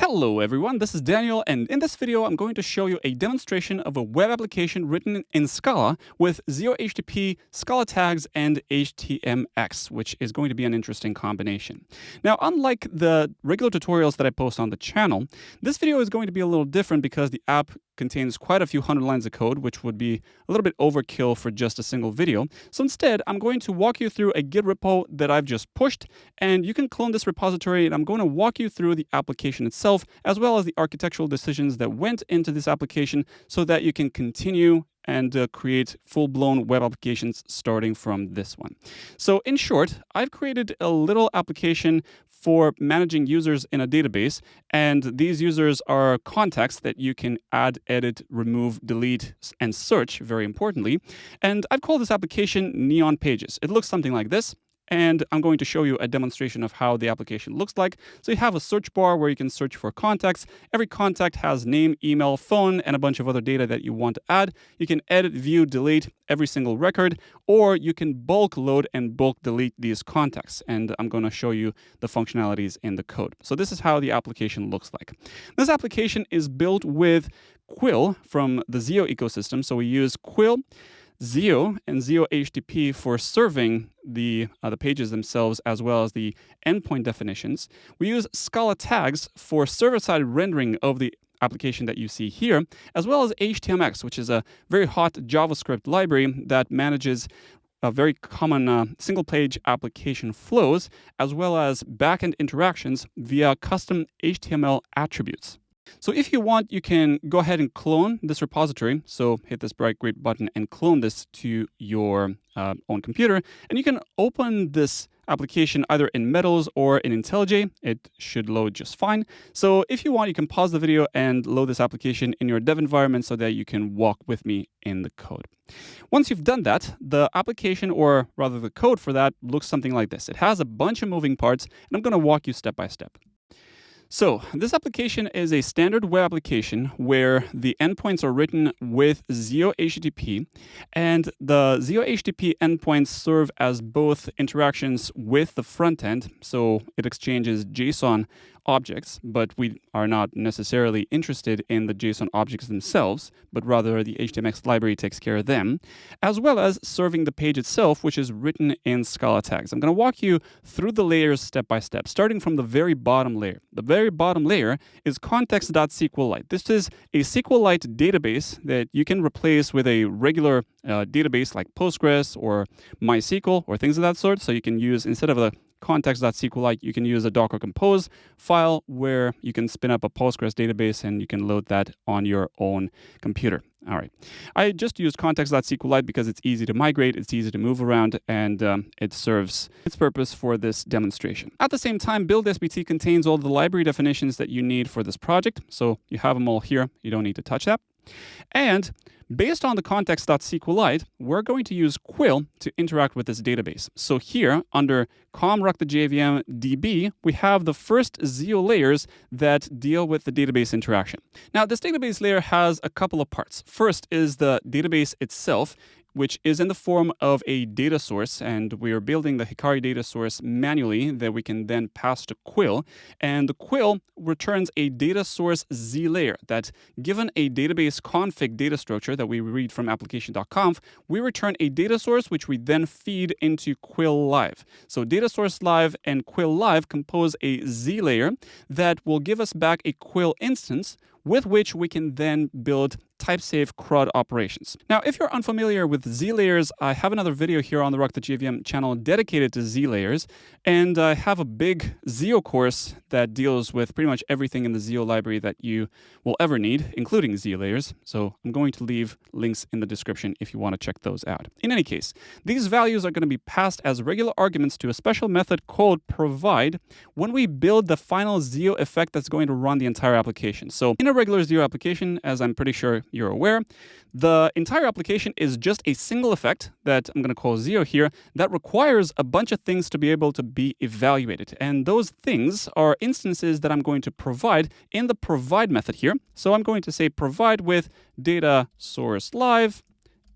Hello everyone, this is Daniel, and in this video I'm going to show you a demonstration of a web application written in Scala with ZIO HTTP, ScalaTags, and htmx, which is going to be an interesting combination. Now, unlike the regular tutorials that I post on the channel, this video is going to be a little different because the app contains quite a few hundred lines of code, which would be a little bit overkill for just a single video. So instead, I'm going to walk you through a Git repo that I've just pushed, and you can clone this repository, and I'm going to walk you through the application itself, as well as the architectural decisions that went into this application so that you can continue and create full-blown web applications starting from this one. So in short, I've created a little application for managing users in a database, and these users are contacts that you can add, edit, remove, delete, and search, very importantly. And I've called this application Neon Pages. It looks something like this. And I'm going to show you a demonstration of how the application looks like. So you have a search bar where you can search for contacts. Every contact has name, email, phone, and a bunch of other data that you want to add. You can edit, view, delete every single record, or you can bulk load and bulk delete these contacts. And I'm going to show you the functionalities in the code. So this is how the application looks like. This application is built with Quill from the ZIO ecosystem. So we use Quill, ZIO, and ZIO HTTP for serving the pages themselves, as well as the endpoint definitions. We use ScalaTags for server-side rendering of the application that you see here, as well as htmx, which is a very hot JavaScript library that manages very common single-page application flows, as well as backend interactions via custom HTML attributes. So if you want, you can go ahead and clone this repository. So hit this bright green button and clone this to your own computer. And you can open this application either in Metals or in IntelliJ. It should load just fine. So if you want, you can pause the video and load this application in your dev environment so that you can walk with me in the code. Once you've done that, the application, or rather the code for that, looks something like this. It has a bunch of moving parts, and I'm going to walk you step by step. So this application is a standard web application where the endpoints are written with ZIO HTTP, and the ZIO HTTP endpoints serve as both interactions with the front end, so it exchanges JSON objects, but we are not necessarily interested in the JSON objects themselves, but rather the HTMX library takes care of them, as well as serving the page itself, which is written in ScalaTags. I'm going to walk you through the layers step by step, starting from the very bottom layer. The very bottom layer is context.SQLite. This is a SQLite database that you can replace with a regular database like Postgres or MySQL or things of that sort. So you can use, instead of a context.SQLite, you can use a Docker Compose file where you can spin up a Postgres database and you can load that on your own computer. All right. I just used context.SQLite because it's easy to migrate, it's easy to move around, and it serves its purpose for this demonstration. At the same time, build SBT contains all the library definitions that you need for this project. So you have them all here. You don't need to touch that. And based on the context.SQLite, we're going to use Quill to interact with this database. So here, under com.ruck.jvm db, we have the first ZIO layers that deal with the database interaction. Now, this database layer has a couple of parts. First is the database itself, which is in the form of a data source, and we are building the Hikari data source manually that we can then pass to Quill. And the Quill returns a data source Z layer that, given a database config data structure that we read from application.conf, we return a data source which we then feed into Quill Live. So data source live and Quill Live compose a Z layer that will give us back a Quill instance with which we can then build type-safe CRUD operations. Now, if you're unfamiliar with Z-layers, I have another video here on the Ruck.jvm channel dedicated to Z-layers, and I have a big ZIO course that deals with pretty much everything in the ZIO library that you will ever need, including Z-layers. So I'm going to leave links in the description if you want to check those out. In any case, these values are going to be passed as regular arguments to a special method called provide when we build the final ZIO effect that's going to run the entire application. So in a regular ZIO application, as I'm pretty sure you're aware, the entire application is just a single effect that I'm going to call ZIO here that requires a bunch of things to be able to be evaluated. And those things are instances that I'm going to provide in the provide method here. So I'm going to say provide with data source live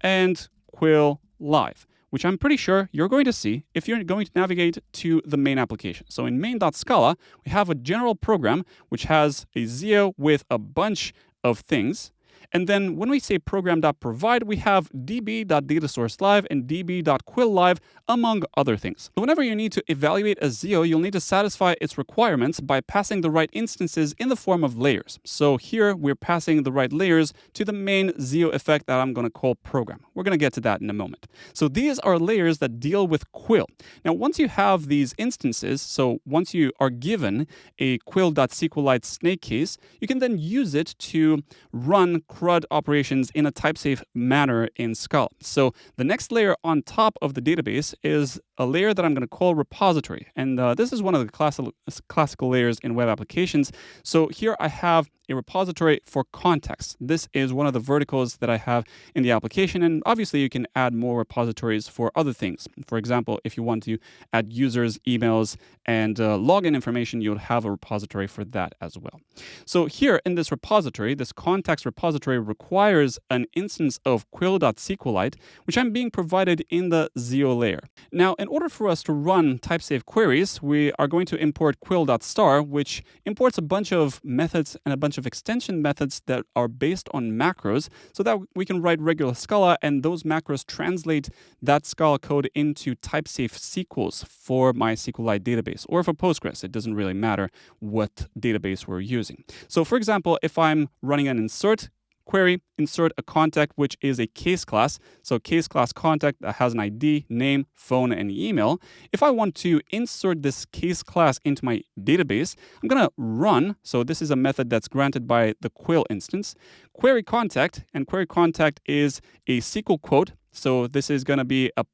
and Quill live. which I'm pretty sure you're going to see if you're going to navigate to the main application. So in main.scala, we have a general program which has a ZIO with a bunch of things. And then when we say program.provide, we have db.dataSourceLive and db.QuillLive, among other things. So whenever you need to evaluate a ZIO, you'll need to satisfy its requirements by passing the right instances in the form of layers. So here we're passing the right layers to the main ZIO effect that I'm going to call program. We're going to get to that in a moment. So these are layers that deal with Quill. Now, once you have these instances, so once you are given a Quill.SQLite snake case, you can then use it to run CRUD operations in a type-safe manner in Scala. So the next layer on top of the database is a layer that I'm going to call repository. And this is one of the classical layers in web applications. So here I have a repository for context. This is one of the verticals that I have in the application. And obviously, you can add more repositories for other things. For example, if you want to add users, emails, and login information, you'll have a repository for that as well. So here in this repository, this context repository requires an instance of Quill.SQLite, which I'm being provided in the ZIO layer. Now, in order for us to run type-safe queries, we are going to import Quill.star, which imports a bunch of methods and a bunch of extension methods that are based on macros so that we can write regular Scala, and those macros translate that Scala code into type-safe SQLs for my SQLite database or for Postgres. It doesn't really matter what database we're using. So for example, if I'm running an insert query, insert a contact, which is a case class. So case class contact that has an ID, name, phone, and email. If I want to insert this case class into my database, I'm going to run. So this is a method that's granted by the Quill instance. Query contact, and query contact is a SQL quote. So this is going to be a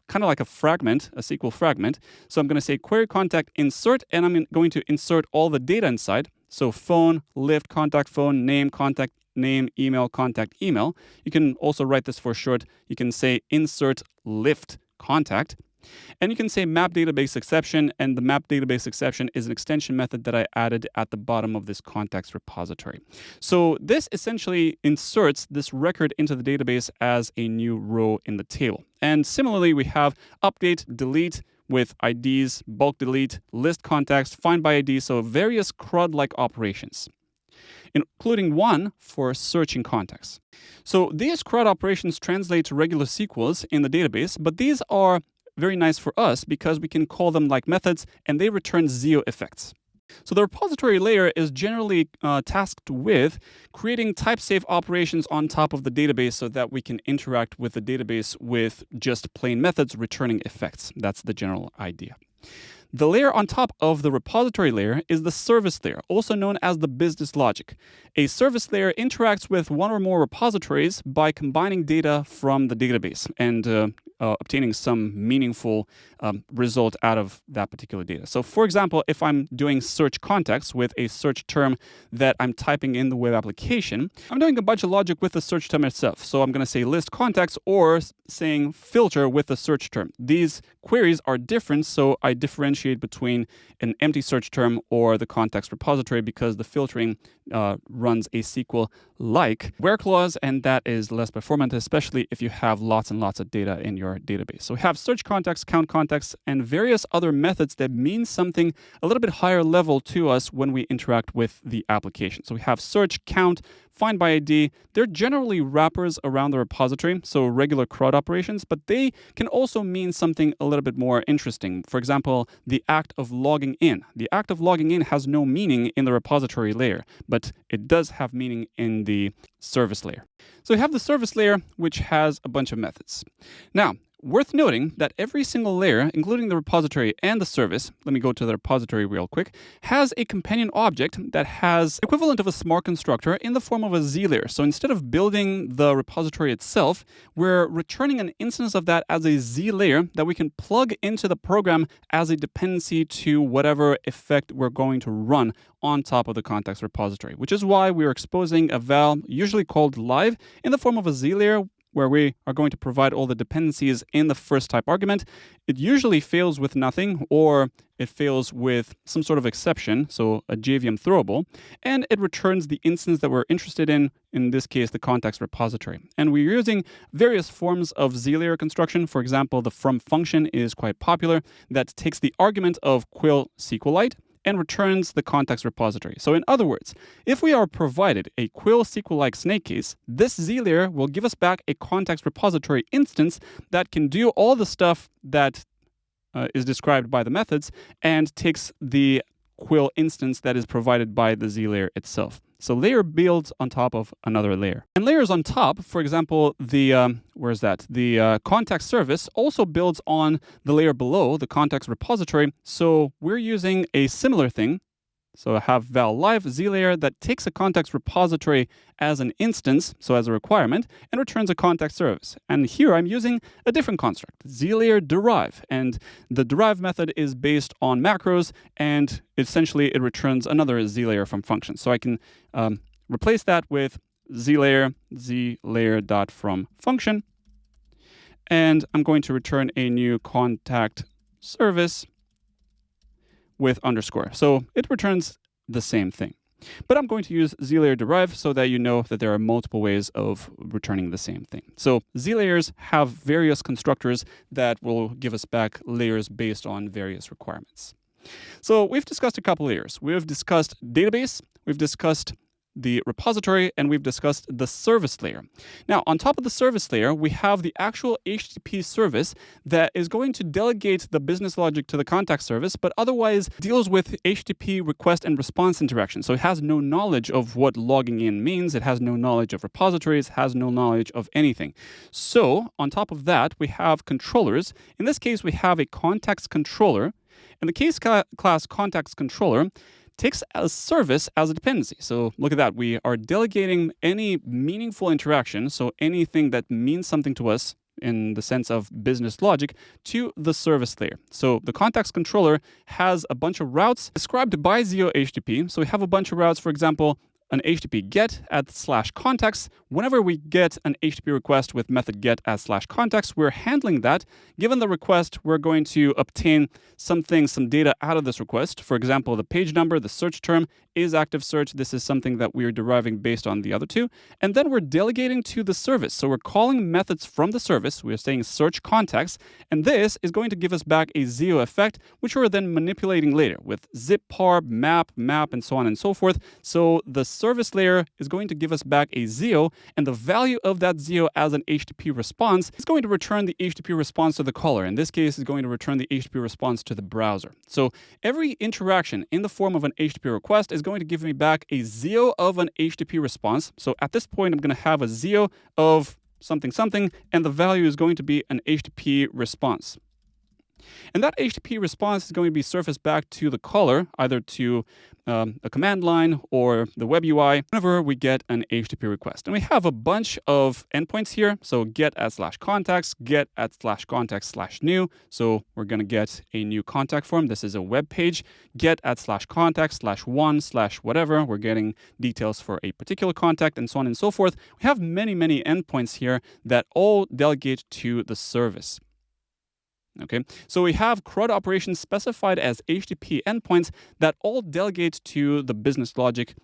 kind of like a fragment, a SQL fragment. So I'm going to say query contact insert, and I'm going to insert all the data inside. So phone, lift, contact phone, name, contact name, email, contact email. You can also write this for short. You can say insert lift contact. And you can say map database exception, and the map database exception is an extension method that I added at the bottom of this context repository. So this essentially inserts this record into the database as a new row in the table. And similarly, we have update, delete with IDs, bulk delete, list contacts, find by ID, so various CRUD-like operations, including one for searching contacts. So these CRUD operations translate to regular SQLs in the database, but these are very nice for us because we can call them like methods and they return ZIO effects. So the repository layer is generally tasked with creating type-safe operations on top of the database so that we can interact with the database with just plain methods returning effects. That's the general idea. The layer on top of the repository layer is the service layer, also known as the business logic. A service layer interacts with one or more repositories by combining data from the database and obtaining some meaningful result out of that particular data. So for example, if I'm doing search context with a search term that I'm typing in the web application, I'm doing a bunch of logic with the search term itself. So I'm going to say list contacts or saying filter with the search term. These queries are different, so I differentiate between an empty search term or the context repository because the filtering runs a SQL-like where clause, and that is less performant, especially if you have lots and lots of data in your database. So we have search context, count context, and various other methods that mean something a little bit higher level to us when we interact with the application. So we have search, count, find by ID. They're generally wrappers around the repository, so regular CRUD operations, but they can also mean something a little bit more interesting. For example, the act of logging in. The act of logging in has no meaning in the repository layer, but it does have meaning in the service layer. So we have the service layer, which has a bunch of methods. Now, worth noting that every single layer, including the repository and the service, let me go to the repository real quick, has a companion object that has equivalent of a smart constructor in the form of a Z layer. So instead of building the repository itself, we're returning an instance of that as a Z layer that we can plug into the program as a dependency to whatever effect we're going to run on top of the context repository, which is why we're exposing a val, usually called live, in the form of a Z layer where we are going to provide all the dependencies in the first type argument. It usually fails with nothing, or it fails with some sort of exception, so a JVM throwable, and it returns the instance that we're interested in this case, the context repository. And we're using various forms of Z-layer construction. For example, the from function is quite popular. That takes the argument of Quill SQLite and returns the context repository. So in other words, if we are provided a Quill SQLite snake case, this Z-layer will give us back a context repository instance that can do all the stuff that is described by the methods and takes the Quill instance that is provided by the Z-layer itself. So layer builds on top of another layer. And layers on top, for example, the context service also builds on the layer below, the context repository. So we're using a similar thing. So I have val live Z-layer that takes a context repository as an instance, so as a requirement, and returns a context service. And here I'm using a different construct, Z-layer derive. And the derive method is based on macros, and essentially it returns another Z-layer from functions. So I can replace that with Z-layer dot from function. And I'm going to return a new contact service with underscore. So it returns the same thing. But I'm going to use Z-layer derive so that you know that there are multiple ways of returning the same thing. So Z-layers have various constructors that will give us back layers based on various requirements. So we've discussed a couple layers. We've discussed database, we've discussed the repository, and we've discussed the service layer. Now, on top of the service layer, we have the actual HTTP service that is going to delegate the business logic to the contact service, but otherwise deals with HTTP request and response interaction. So it has no knowledge of what logging in means. It has no knowledge of repositories, has no knowledge of anything. So on top of that, we have controllers. In this case, we have a context controller. And the case class context controller takes a service as a dependency. So look at that. We are delegating any meaningful interaction, so anything that means something to us in the sense of business logic, to the service layer. So the context controller has a bunch of routes described by ZIO HTTP. So we have a bunch of routes, for example, an HTTP get at /context. Whenever we get an HTTP request with method get at /context, we're handling that. Given the request, we're going to obtain some data out of this request. For example, the page number, the search term is active search. This is something that we're deriving based on the other two. And then we're delegating to the service. So we're calling methods from the service. We're saying search context. And this is going to give us back a ZIO effect, which we're then manipulating later with zip parb, map, and so on and so forth. So the service layer is going to give us back a ZIO, and the value of that ZIO as an HTTP response is going to return the HTTP response to the caller. In this case, is going to return the HTTP response to the browser. So every interaction in the form of an HTTP request is going to give me back a ZIO of an HTTP response. So at this point, I'm going to have a ZIO of something, and the value is going to be an HTTP response. And that HTTP response is going to be surfaced back to the caller, either to a command line or the web UI, whenever we get an HTTP request. And we have a bunch of endpoints here. So get at /context, get at /context/new. So we're going to get a new contact form. This is a web page. Get at /context/one/whatever. We're getting details for a particular contact and so on and so forth. We have many endpoints here that all delegate to the service. Okay, so we have CRUD operations specified as HTTP endpoints that all delegate to the business logic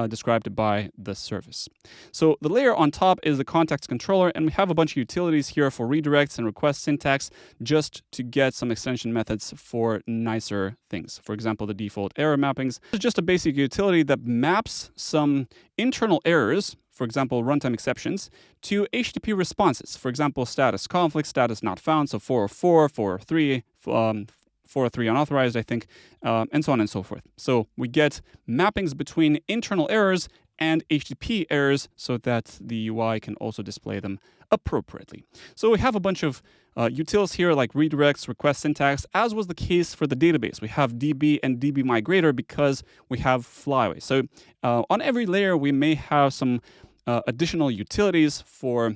described by the service. So the layer on top is the context controller, and we have a bunch of utilities here for redirects and request syntax just to get some extension methods for nicer things. For example, the default error mappings. This is just a basic utility that maps some internal errors, for example, runtime exceptions, to HTTP responses. For example, status conflict, status not found, so 404, 403, 403 unauthorized, I think, and so on and so forth. So we get mappings between internal errors and HTTP errors so that the UI can also display them appropriately. So we have a bunch of utils here like redirects, request syntax, as was the case for the database. We have DB and DB migrator because we have Flyway. So on every layer, we may have some additional utilities for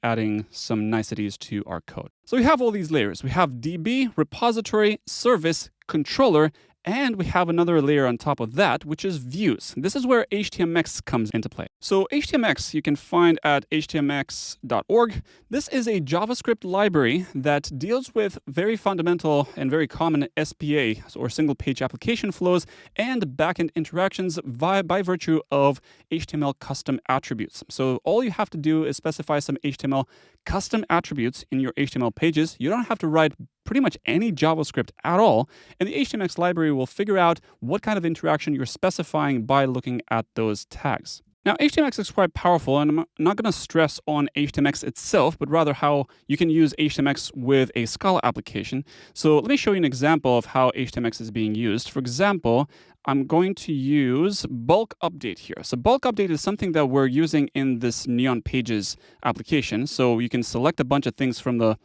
adding some niceties to our code. So we have all these layers. We have DB, repository, service, controller, And we have another layer on top of that, which is views. This is where htmx comes into play. So htmx you can find at htmx.org. This is a JavaScript library that deals with very fundamental and very common SPA, or single page application flows, and backend interactions by virtue of HTML custom attributes. So all you have to do is specify some HTML custom attributes in your HTML pages. You don't have to write pretty much any JavaScript at all, and the HTMX library will figure out what kind of interaction you're specifying by looking at those tags. Now, HTMX is quite powerful, and I'm not going to stress on HTMX itself, but rather how you can use HTMX with a Scala application. So let me show you an example of how HTMX is being used. For example, I'm going to use bulk update here. So bulk update is something that we're using in this Neon Pages application. So you can select a bunch of things from the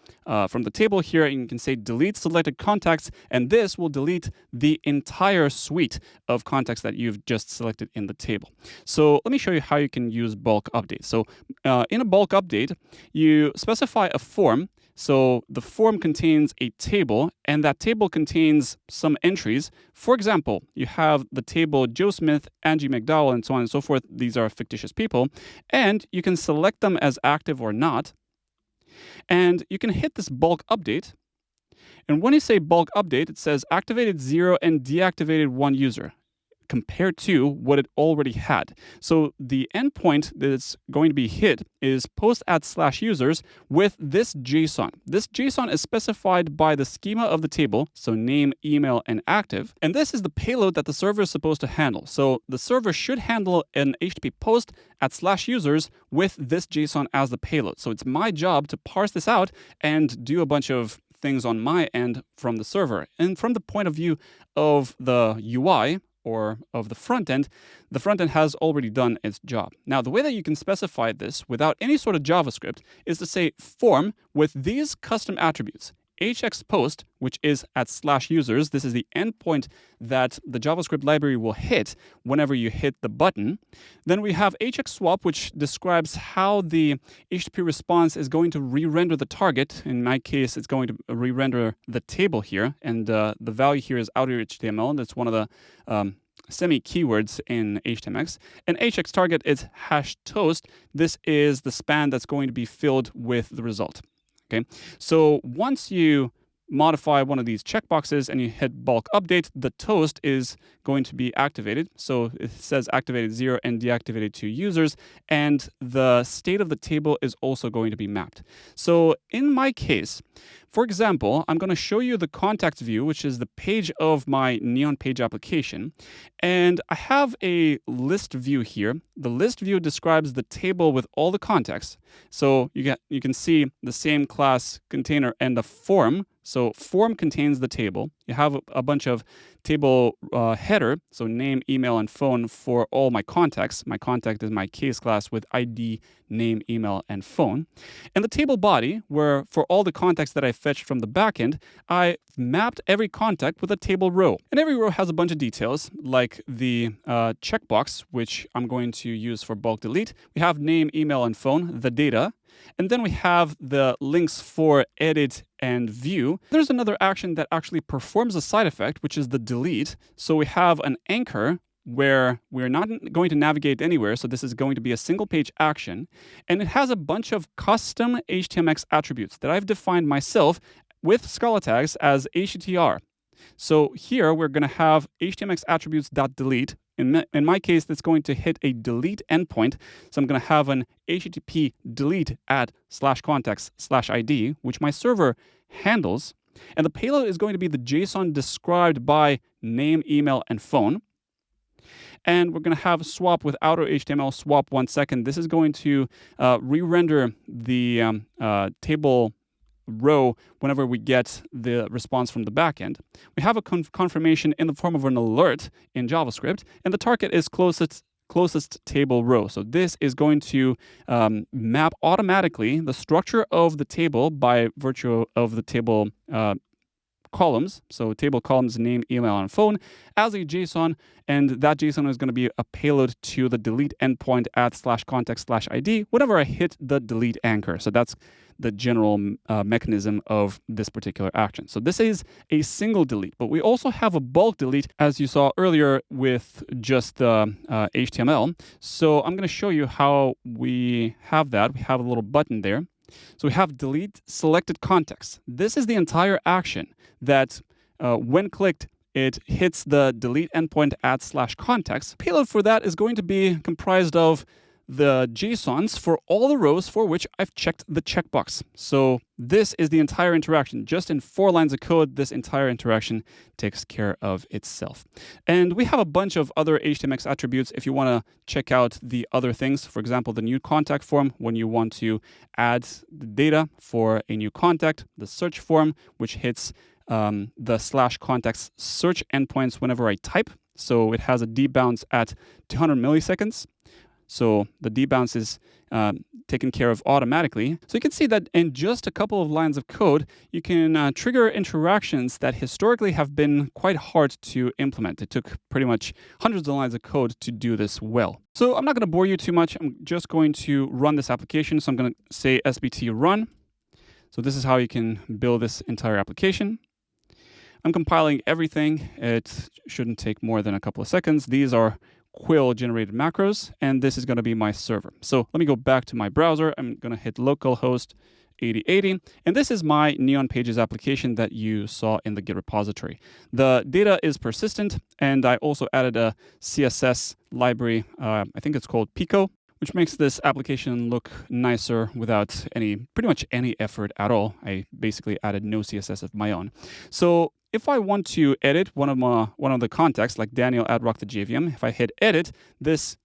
table here, and you can say delete selected contacts, and this will delete the entire suite of contacts that you've just selected in the table. So let me show you how you can use bulk update. So in a bulk update, you specify a form. So the form contains a table, and that table contains some entries. For example, you have the table Joe Smith, Angie McDowell, and so on and so forth. These are fictitious people. And you can select them as active or not. And you can hit this bulk update. And when you say bulk update, it says activated 0 and deactivated 1 user, compared to what it already had. So the endpoint that's going to be hit is post@/users with this JSON. This JSON is specified by the schema of the table, so name, email, and active. And this is the payload that the server is supposed to handle. So the server should handle an HTTP post @/users with this JSON as the payload. So it's my job to parse this out and do a bunch of things on my end from the server. And from the point of view of the UI, or of the front end has already done its job. Now, the way that you can specify this without any sort of JavaScript is to say form with these custom attributes. hxPost, which is @/users, this is the endpoint that the JavaScript library will hit whenever you hit the button. Then we have hxSwap, which describes how the HTTP response is going to re-render the target. In my case, it's going to re-render the table here, and the value here is outer HTML. That's one of the semi-keywords in HTMX. And hxTarget is #toast. This is the span that's going to be filled with the result. Okay, so once you modify one of these checkboxes and you hit bulk update, the toast is going to be activated. So it says activated 0 and deactivated 2 users, and the state of the table is also going to be mapped. So in my case, for example, I'm going to show you the contacts view, which is the page of my Neon Page application. And I have a list view here. The list view describes the table with all the contacts. So you can see the same class container and the form. So form contains the table. You have a bunch of table header, so name, email, and phone for all my contacts. My contact is my case class with ID, name, email, and phone. And the table body, where for all the contacts that I fetched from the backend, I mapped every contact with a table row. And every row has a bunch of details, like the checkbox, which I'm going to use for bulk delete. We have name, email, and phone, the data. And then we have the links for edit and view. There's another action that actually performs a side effect, which is the delete. So we have an anchor where we're not going to navigate anywhere. So this is going to be a single page action. And it has a bunch of custom HTMX attributes that I've defined myself with ScalaTags as HTTR. So here we're going to have HTMX attributes.delete. In my case, that's going to hit a delete endpoint. So I'm going to have an HTTP delete @/contacts/ID, which my server handles. And the payload is going to be the JSON described by name, email, and phone. And we're going to have swap with outer HTML swap 1 second. This is going to re-render the table row whenever we get the response from the backend. We have a confirmation in the form of an alert in JavaScript, and the target is closest table row. So this is going to map automatically the structure of the table by virtue of the table columns, so table columns, name, email, and phone, as a JSON, and that JSON is going to be a payload to the delete endpoint at /context/ID whenever I hit the delete anchor. So that's the general mechanism of this particular action. So this is a single delete, but we also have a bulk delete, as you saw earlier with just the HTML. So I'm going to show you how we have that. We have a little button there. So we have delete selected context. This is the entire action that when clicked, it hits the delete endpoint at /context. Payload for that is going to be comprised of the JSONs for all the rows for which I've checked the checkbox. So this is the entire interaction. Just in 4 lines of code, this entire interaction takes care of itself. And we have a bunch of other htmx attributes if you want to check out the other things. For example, the new contact form when you want to add the data for a new contact, the search form, which hits the /context search endpoints whenever I type. So it has a debounce at 200 milliseconds. So the debounce is taken care of automatically. So you can see that in just a couple of lines of code, you can trigger interactions that historically have been quite hard to implement. It took pretty much hundreds of lines of code to do this well. So I'm not going to bore you too much. I'm just going to run this application. So I'm going to say sbt run. So this is how you can build this entire application. I'm compiling everything. It shouldn't take more than a couple of seconds. These are Quill generated macros, and this is going to be my server. So let me go back to my browser. I'm going to hit localhost 8080, and this is my Neon Pages application that you saw in the Git repository. The data is persistent, and I also added a CSS library. I think it's called Pico, which makes this application look nicer without pretty much any effort at all. I basically added no CSS of my own. So if I want to edit one of the contexts, like Daniel at rock.jvm, if I hit edit, notice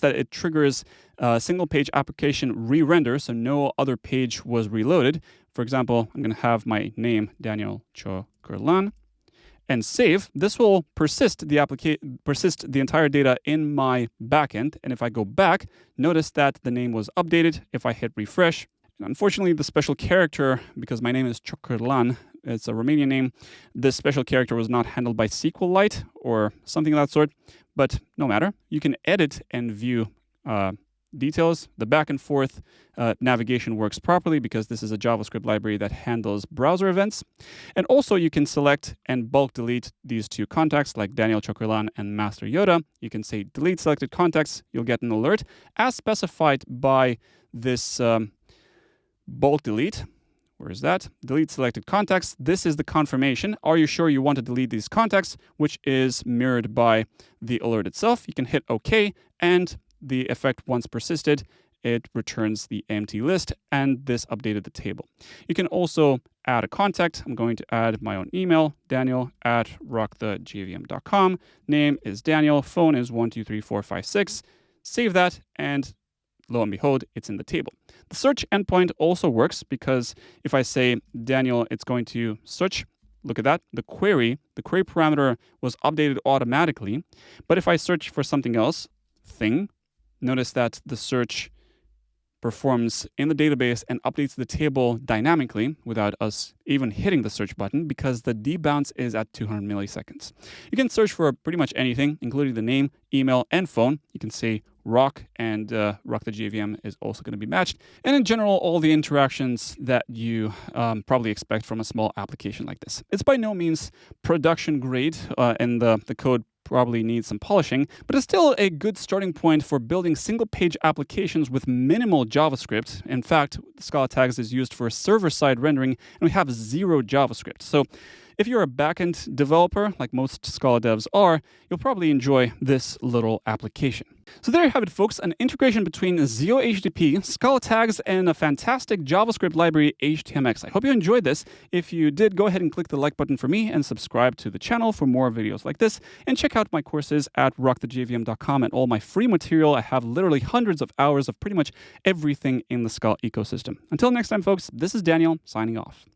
that it triggers a single page application re-render, so no other page was reloaded. For example, I'm going to have my name, Daniel Chokurlan, and save. This will persist the entire data in my backend. And if I go back, notice that the name was updated. If I hit refresh, unfortunately, the special character, because my name is Chokurlan, it's a Romanian name, this special character was not handled by SQLite or something of that sort, but no matter. You can edit and view details. The back and forth navigation works properly because this is a JavaScript library that handles browser events. And also you can select and bulk delete these 2 contacts like Daniel Chokurlan and Master Yoda. You can say delete selected contacts. You'll get an alert as specified by this bulk delete. Where is that? Delete selected contacts. This is the confirmation. Are you sure you want to delete these contacts? Which is mirrored by the alert itself. You can hit OK, and the effect, once persisted, it returns the empty list, and this updated the table. You can also add a contact. I'm going to add my own email, daniel@rockthejvm.com. Name is Daniel. Phone is 123456. Save that, and lo and behold, it's in the table. The search endpoint also works because if I say Daniel, it's going to search. Look at that. The query parameter was updated automatically. But if I search for something else, thing, notice that the search performs in the database and updates the table dynamically without us even hitting the search button because the debounce is at 200 milliseconds. You can search for pretty much anything, including the name, email, and phone. You can say rock, and rock.jvm is also going to be matched. And in general, all the interactions that you probably expect from a small application like this. It's by no means production grade, and the code probably needs some polishing, but it's still a good starting point for building single-page applications with minimal JavaScript. In fact, ScalaTags is used for server-side rendering, and we have 0 JavaScript. So if you're a backend developer, like most Scala devs are, you'll probably enjoy this little application. So there you have it, folks, an integration between ZIO HTTP, ScalaTags, and a fantastic JavaScript library, htmx. I hope you enjoyed this. If you did, go ahead and click the like button for me and subscribe to the channel for more videos like this. And check out my courses at rockthejvm.com and all my free material. I have literally hundreds of hours of pretty much everything in the Scala ecosystem. Until next time, folks, this is Daniel signing off.